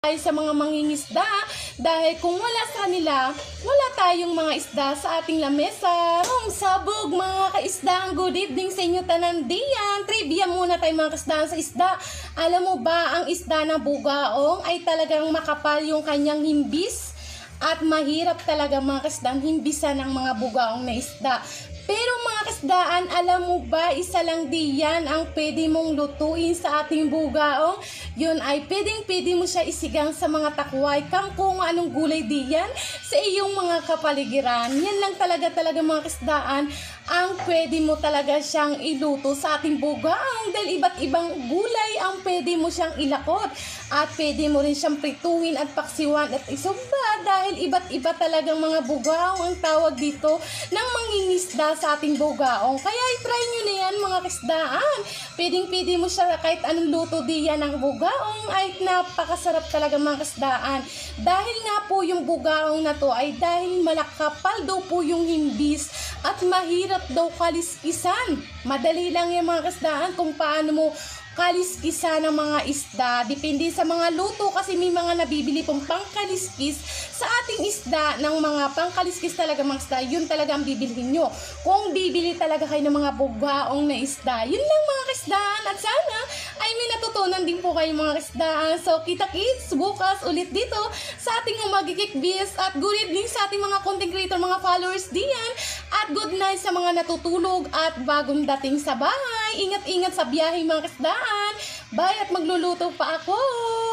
Ay sa mga mangingisda dahil kung wala sa kanila, wala tayong mga isda sa ating lamesa. Sabog mga kaisdaan, good evening sa inyo tanan diyan. Trivia muna tayo mga kaisdaan sa isda. Alam mo ba ang isda na bugaong ay talagang makapal yung kanyang himbis at mahirap talaga mga kaisdaan himbisan ng mga bugaong na isda. Pero mga kasdaan, alam mo ba, isa lang diyan ang pwede mong lutuin sa ating bugaong. Yun ay pwede mo siya isigang sa mga takway, kangkong, anong gulay diyan sa iyong mga kapaligiran. Yan lang talaga mga kasdaan ang pwede mo talaga siyang iluto sa ating bugaong dahil iba't ibang gulay ang pwede mo siyang ilakot at pwede mo rin siyang prituhin at paksiwan at isumba dahil iba't iba talagang mga bugaong ang tawag dito ng mangingisda sa ating bugaong. Kaya i-try nyo na yan mga kasdaan. Pwede mo siya kahit anong luto diyan ng bugaong ay napakasarap talaga mga kasdaan. Dahil nga po yung bugaong na to ay dahil malakapal daw po yung himbis at mahirap daw kaliskisan. Madali lang yung mga kasdaan kung paano mo kaliskisan ng mga isda. Depende sa mga luto kasi may mga nabibili pong pangkaliskis sa ating isda ng mga pangkaliskis talaga mga isda. Yun talaga ang bibilhin nyo. Kung bibili talaga kayo ng mga bugaong na isda, yun lang mga kasdaan. At sana ay may natutunan din po kayo mga kasdaan. So kita-kits bukas ulit dito sa ating Magikikbis at good evening sa ating mga content creator, mga followers diyan. At good night sa mga natutulog at bagong dating sa bahay. Ingat-ingat sa biyahe mga kasdaan. Bye at magluluto pa ako.